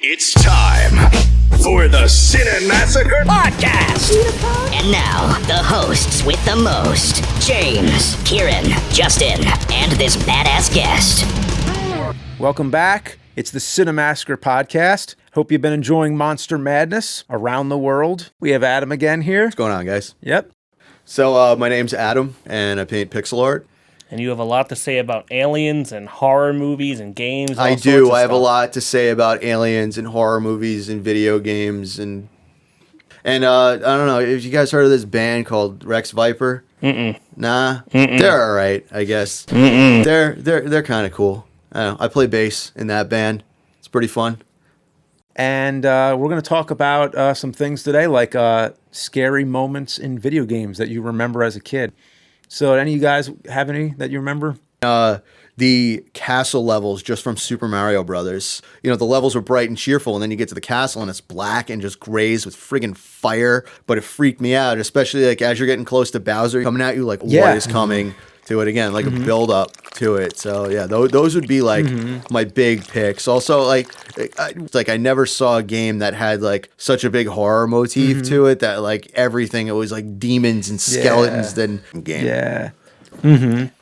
It's time for the Cinemassacre podcast. And now, the hosts with the most, James, Kieran, Justin, and this badass guest. Welcome back. It's the Cinemassacre podcast. Hope you've been enjoying Monster Madness around the world. We have Adam again here. What's going on, guys? Yep. So my name's Adam, and I paint pixel art. And you have a lot to say about aliens and horror movies and games. I do. I have a lot to say about aliens and horror movies and video games and I don't know. Have you guys heard of this band called Rex Viper? Mm-mm. Nah, Mm-mm. They're all right, I guess. Mm-mm. They're kind of cool. I don't know. I play bass in that band. It's pretty fun. And we're going to talk about some things today, like scary moments in video games that you remember as a kid. So, any of you guys have any that you remember? The castle levels just from Super Mario Brothers. You know, the levels were bright and cheerful, and then you get to the castle and it's black and just grays with friggin' fire. But it freaked me out, especially like as you're getting close to Bowser coming at you, like what is coming to it again, like a build up to it. So yeah, those would be like my big picks. Also, like I never saw a game that had like such a big horror motif to it that like everything, it was like demons and skeletons then game. Yeah.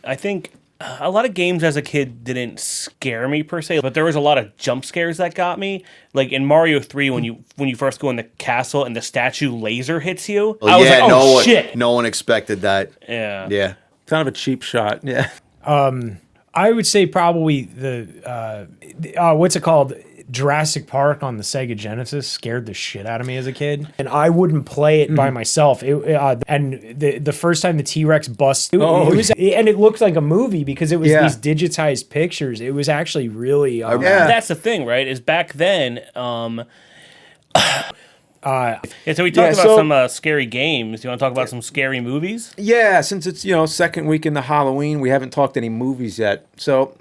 I think a lot of games as a kid didn't scare me per se, but there was a lot of jump scares that got me. Like in Mario 3, when you first go in the castle and the statue laser hits you, I was like, shit. No one expected that. Yeah. Kind of a cheap shot. Yeah. I would say probably the what's it called? Jurassic Park on the Sega Genesis scared the shit out of me as a kid, and I wouldn't play it by myself. And the first time the T-Rex busted, and it looked like a movie because it was these digitized pictures. It was actually really That's the thing, right? Is back then. So we talked about some scary games. You want to talk about some scary movies? Yeah, since it's, second week in the Halloween, we haven't talked any movies yet. So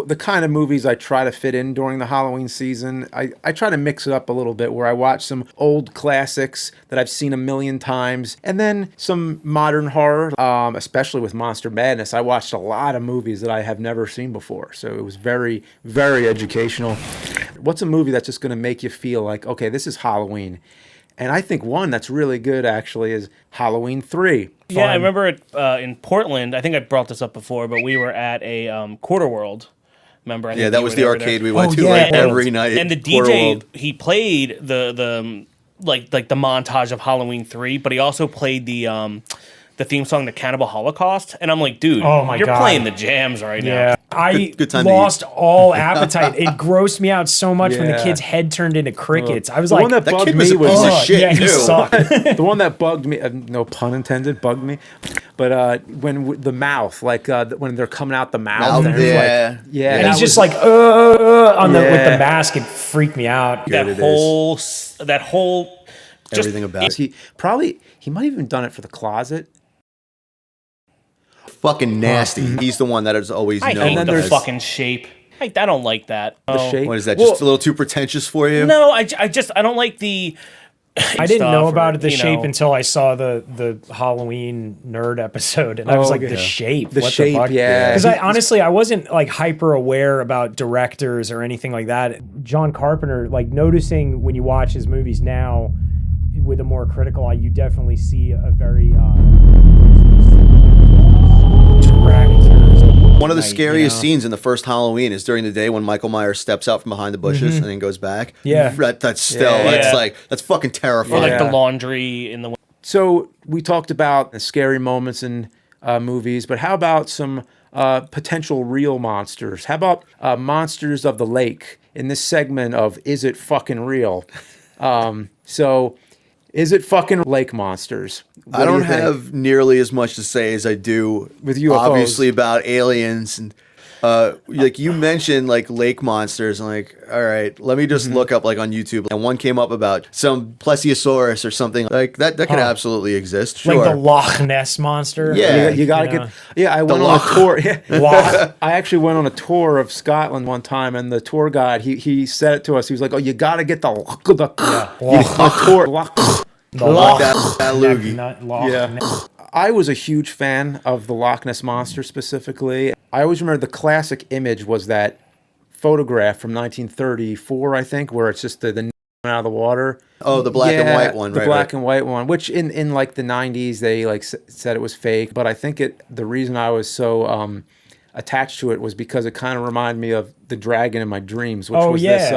the kind of movies I try to fit in during the Halloween season, I try to mix it up a little bit where I watch some old classics that I've seen a million times and then some modern horror, especially with Monster Madness. I watched a lot of movies that I have never seen before. So it was very, very educational. What's a movie that's just going to make you feel like, okay, this is Halloween? And I think one that's really good, actually, is Halloween 3. Yeah, I remember it in Portland. I think I brought this up before, but we were at a Quarter World. Remember? I think that was the arcade we went to every night. And the DJ, he played the montage of Halloween 3, but he also played the theme song, The Cannibal Holocaust. And I'm like, dude, you're playing the jams right now. I lost all appetite. It grossed me out so much when the kid's head turned into crickets. I was the like, one that bugged kid me was a piece of shit, he sucked. The one that bugged me, no pun intended, bugged me. But when the mouth, when they're coming out the mouth, and and he's just like, with the mask, it freaked me out. That whole everything about it. He might have even done it for The Closet. Fucking nasty. He's the one that is always known. I hate the fucking shape. I don't like that. The shape. What is that? Just a little too pretentious for you? No, I don't like the. I didn't know about the shape until I saw the Halloween nerd episode, and I was like, the shape. The what shape, the fuck? yeah. Because I wasn't like hyper aware about directors or anything like that. John Carpenter, like noticing when you watch his movies now with a more critical eye, you definitely see a very One of the scariest scenes in the first Halloween is during the day when Michael Myers steps out from behind the bushes and then goes back. Yeah. That's fucking terrifying. Or like the laundry in the. So we talked about the scary moments in movies, but how about some potential real monsters? How about monsters of the lake in this segment of Is It Fucking Real? Is it fucking lake monsters? I don't have nearly as much to say as I do with UFOs. Obviously about aliens and like you mentioned like lake monsters. I'm like, all right, let me just look up like on YouTube. And one came up about some plesiosaurus or something like that. That could absolutely exist. Sure. Like the Loch Ness monster. Yeah, you gotta get. Yeah, I went on a tour. I actually went on a tour of Scotland one time, and the tour guide he said it to us. He was like, "Oh, you gotta get the tour." I was a huge fan of the Loch Ness Monster specifically. I always remember the classic image was that photograph from 1934, I think, where it's just the out of the water. Oh, the black and white one, the right? black and white one, which in like the 90s they like said it was fake, but I think the reason I was so attached to it was because it kind of reminded me of the dragon in my dreams, which was this.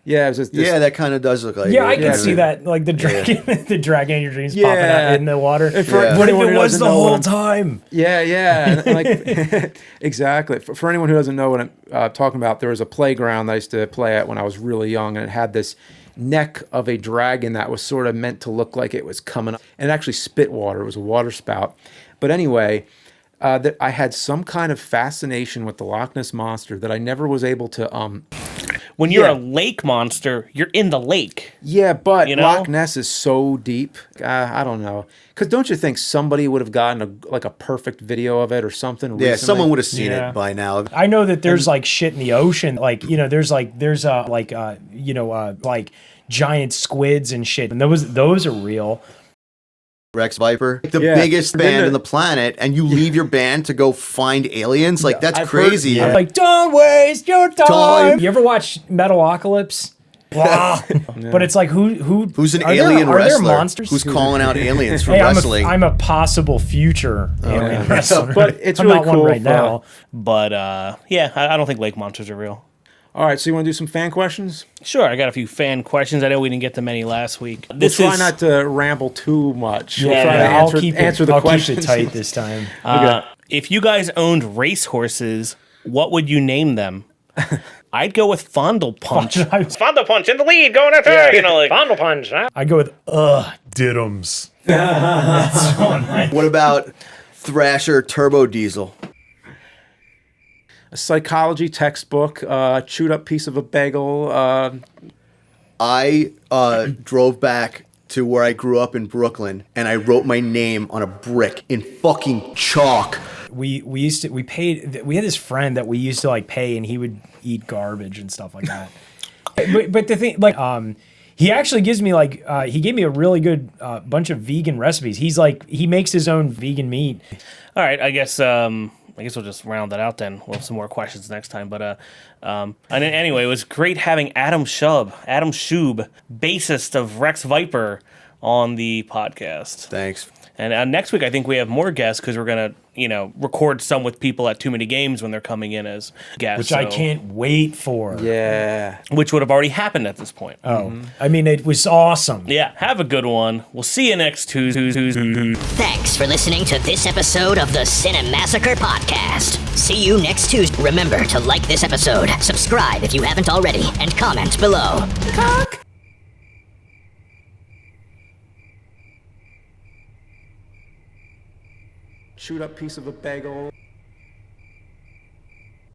It was this, that kind of does look like. Yeah, it. I can see that, like the dragon, the dragon in your dreams popping out in the water. And What if anyone it who was doesn't the know whole what time? Yeah. And like exactly. For anyone who doesn't know what I'm talking about, there was a playground that I used to play at when I was really young, and it had this neck of a dragon that was sort of meant to look like it was coming up, and it actually spit water. It was a water spout. But anyway, that I had some kind of fascination with the Loch Ness monster that I never was able to. When you're a lake monster, you're in the lake. Yeah, but You know? Loch Ness is so deep. I don't know. Because don't you think somebody would have gotten a perfect video of it or something? Yeah, recently? someone would have seen it by now. I know that there's like shit in the ocean, like there's giant squids and shit, and those are real. Rex Viper, the biggest band in the planet, and you leave your band to go find aliens? Like, that's crazy. I'm like, don't waste your time. You ever watch Metalocalypse? Wow. But it's like, who's an are alien there, wrestler? Are there monsters? Who's calling out aliens for Hey, wrestling? I'm a possible future alien wrestler. But it's I'm really not cool one right now. But I don't think lake monsters are real. All right, so you want to do some fan questions? Sure, I got a few fan questions. I know we didn't get to many last week. We'll try not to ramble too much. We'll try to I'll keep answer it, the I'll questions. keep it tight this time. If you guys owned racehorses, what would you name them? I'd go with Fondle Punch. Fondle Punch in the lead, going after Fondle Punch. I go with Diddums. What about Thrasher Turbo Diesel? A psychology textbook, chewed up piece of a bagel. I drove back to where I grew up in Brooklyn, and I wrote my name on a brick in fucking chalk. We had this friend that we used to like pay, and he would eat garbage and stuff like that. but the thing, like, he actually gives me like he gave me a really good bunch of vegan recipes. He makes his own vegan meat. All right, I guess we'll just round that out then. We'll have some more questions next time. But and anyway, it was great having Adam Shub, bassist of Rex Viper, on the podcast. Thanks. And next week, I think we have more guests because we're gonna, record some with people at Too Many Games when they're coming in as guests, Which I can't wait for. Yeah. which would have already happened at this point. Oh, I mean, it was awesome. Yeah, have a good one. We'll see you next Tuesday. Thanks for listening to this episode of the Cinemassacre podcast. See you next Tuesday. Remember to like this episode, subscribe if you haven't already, and comment below. Chewed up piece of a bagel.